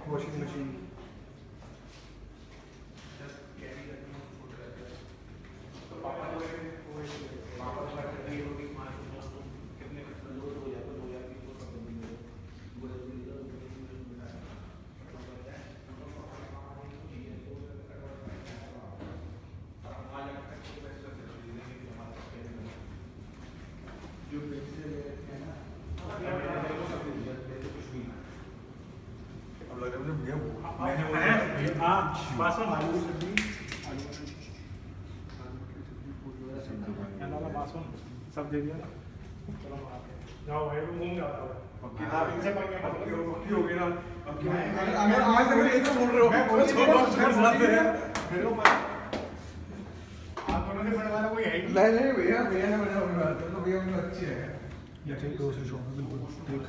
Washing machine सब दे दिया ना। चलो जाओ भाई घूम जाता है इनसे पक्की हो गई ना। अगर आज तक ये तो बोल रहे हो आप दोनों से बड़ा वाला कोई है नहीं भैया भैया ने बना तो भैया अच्छी है। ये ठीक है उसी शो में बिल्कुल ठीक।